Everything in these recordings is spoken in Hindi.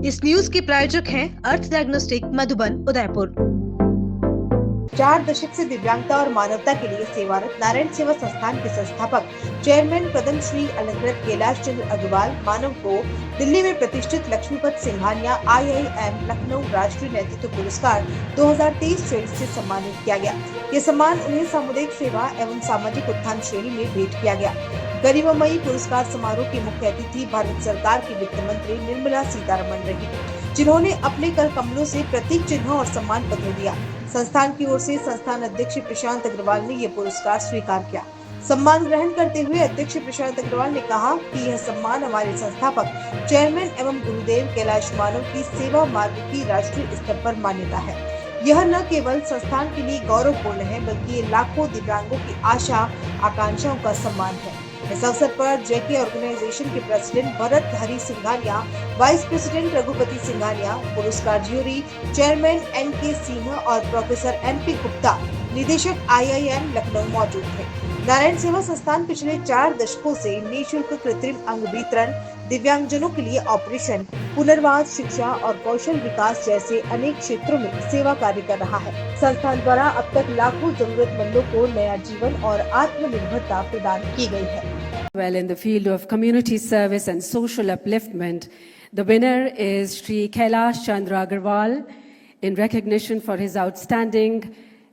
इस न्यूज के प्रायोजक हैं अर्थ डायग्नोस्टिक मधुबन उदयपुर। 4 दशक से दिव्यांगता और मानवता के लिए सेवारत नारायण सेवा संस्थान के संस्थापक चेयरमैन पद्म श्री अलंकृत कैलाश चंद्र अग्रवाल मानव को दिल्ली में प्रतिष्ठित लक्ष्मीपत सिंघानिया IIM लखनऊ राष्ट्रीय नेतृत्व पुरस्कार 2023-24 से सम्मानित किया गया। ये सम्मान उन्हें सामुदायिक सेवा एवं सामाजिक उत्थान श्रेणी में भेंट किया गया। गरिमामयी पुरस्कार समारोह की मुख्य अतिथि भारत सरकार की वित्त मंत्री निर्मला सीतारमण रही, जिन्होंने अपने कर कमलों से प्रतीक चिन्ह और सम्मान पत्र दिया। संस्थान की ओर से संस्थान अध्यक्ष प्रशांत अग्रवाल ने यह पुरस्कार स्वीकार किया। सम्मान ग्रहण करते हुए अध्यक्ष प्रशांत अग्रवाल ने कहा कि यह सम्मान हमारे संस्थापक चेयरमैन एवं गुरुदेव कैलाश मानव की सेवा मार्ग की राष्ट्रीय स्तर पर मान्यता है। यह न केवल संस्थान के लिए गौरवपूर्ण है, बल्कि ये लाखों दिव्यांगों की आशा आकांक्षाओं का सम्मान है। इस अवसर पर जेके ऑर्गेनाइजेशन के president Bharat Hari Singhania, vice president Raghupati Singhania, पुरस्कार ज्यूरी चेयरमैन NK सिंह और प्रोफेसर MP गुप्ता, निदेशक IIM लखनऊ मौजूद थे। नारायण सेवा संस्थान पिछले 4 दशकों से निःशुल्क कृत्रिम अंग वितरण, दिव्यांगजनों के लिए ऑपरेशन, पुनर्वास, शिक्षा और कौशल विकास जैसे अनेक क्षेत्रों में सेवा कार्य कर रहा है। संस्थान द्वारा अब तक लाखों जरूरतमंदों को नया जीवन और आत्मनिर्भरता प्रदान की गई है। Well, in the field of community service and social upliftment, the winner is Shri Kailash Chandra Agarwal in recognition for his outstanding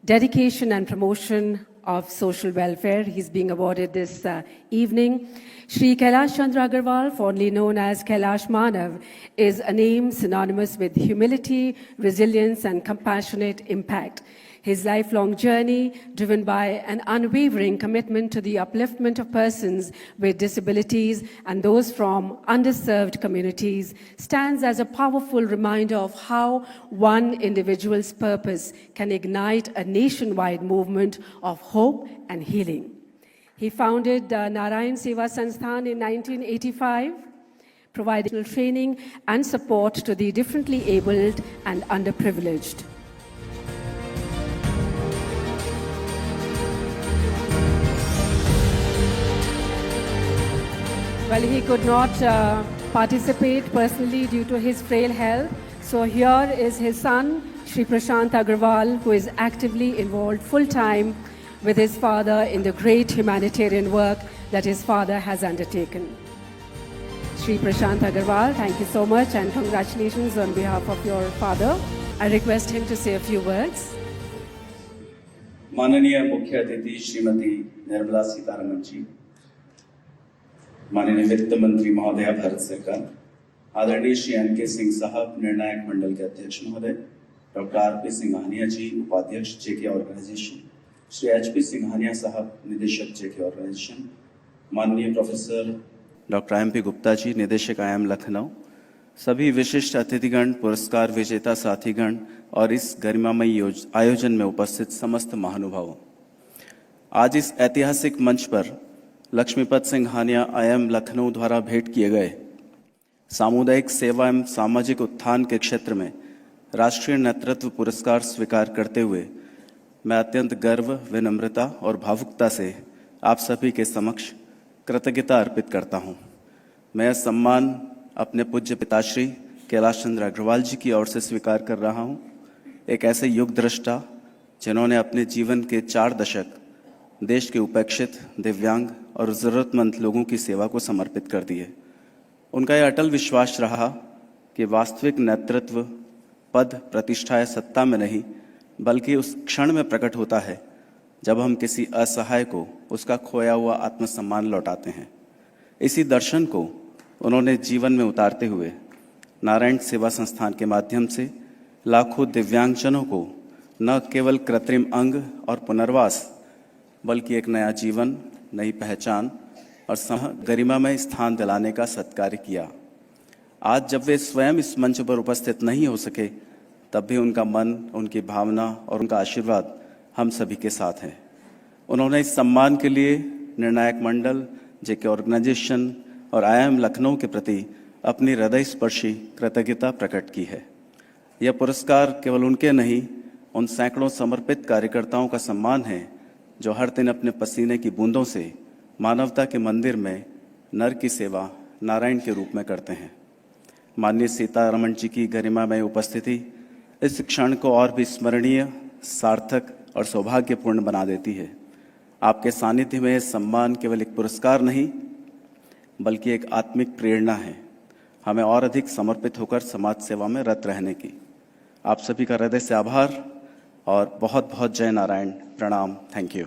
dedication and promotion of social welfare. He's being awarded this evening. Shri Kailash Chandra Agarwal, fondly known as Kailash Manav, is a name synonymous with humility, resilience, and compassionate impact. His lifelong journey, driven by an unwavering commitment to the upliftment of persons with disabilities and those from underserved communities, stands as a powerful reminder of how one individual's purpose can ignite a nationwide movement of hope and healing. He founded Narayan Seva Sansthan in 1985, providing training and support to the differently abled and underprivileged. Well, he could not participate personally due to his frail health. So here is his son, Shri Prashant Agarwal, who is actively involved full-time with his father in the great humanitarian work that his father has undertaken. Shri Prashant Agarwal, thank you so much and congratulations on behalf of your father. I request him to say a few words. माननीय मुख्य अतिथि श्रीमती निर्मला सीतारमण जी, माननीय वित्त मंत्री महोदय भारत सरकार, आदरणीय श्री NK सिंह साहब निर्णायक मंडल के अध्यक्ष महोदय, डॉक्टर RP सिंघानिया जी उपाध्यक्ष JK organisation, Shri HP Singhania साहब निदेशक JK ऑर्गेनाइजेशन, माननीय professor doctor MP Gupta ji निदेशक IIM लखनऊ, सभी विशिष्ट अतिथिगण, पुरस्कार विजेता साथीगण और इस गरिमामयी आयोजन में उपस्थित समस्त महानुभावों, आज इस ऐतिहासिक मंच पर लक्ष्मीपत सिंघानिया IIM लखनऊ द्वारा भेंट किए गए सामुदायिक सेवा एवं सामाजिक उत्थान के क्षेत्र में राष्ट्रीय नेतृत्व पुरस्कार स्वीकार करते हुए मैं अत्यंत गर्व, विनम्रता और भावुकता से आप सभी के समक्ष कृतज्ञता अर्पित करता हूं। मैं यह सम्मान अपने पूज्य पिताश्री कैलाश चंद्र अग्रवाल जी की ओर से स्वीकार कर रहा हूं, एक ऐसे युग दृष्टा जिन्होंने अपने जीवन के 4 दशक देश के उपेक्षित, दिव्यांग और ज़रूरतमंद लोगों की सेवा को समर्पित कर दिए। उनका यह अटल विश्वास रहा कि वास्तविक नेतृत्व पद, प्रतिष्ठा या सत्ता में नहीं, बल्कि उस क्षण में प्रकट होता है जब हम किसी असहाय को उसका खोया हुआ आत्मसम्मान लौटाते हैं। इसी दर्शन को उन्होंने जीवन में उतारते हुए नारायण सेवा संस्थान के माध्यम से लाखों दिव्यांगजनों को न केवल कृत्रिम अंग और पुनर्वास, बल्कि एक नया जीवन, नई पहचान और गरिमामय स्थान दिलाने का सत्कार्य किया। आज जब वे स्वयं इस मंच पर उपस्थित नहीं हो सके, तब भी उनका मन, उनकी भावना और उनका आशीर्वाद हम सभी के साथ हैं। उन्होंने इस सम्मान के लिए निर्णायक मंडल, JK ऑर्गेनाइजेशन और IIM लखनऊ के प्रति अपनी हृदय स्पर्शी कृतज्ञता प्रकट की है। यह पुरस्कार केवल उनके नहीं, उन सैकड़ों समर्पित कार्यकर्ताओं का सम्मान है जो हर दिन अपने पसीने की बूंदों से मानवता के मंदिर में नर की सेवा नारायण के रूप में करते हैं। माननीय सीतारमण जी की गरिमामय उपस्थिति इस क्षण को और भी स्मरणीय, सार्थक और सौभाग्यपूर्ण बना देती है। आपके सानिध्य में सम्मान केवल एक पुरस्कार नहीं बल्कि एक आत्मिक प्रेरणा है, हमें और अधिक समर्पित होकर समाज सेवा में रत रहने की। आप सभी का हृदय से आभार और बहुत बहुत जय नारायण, प्रणाम, थैंक यू।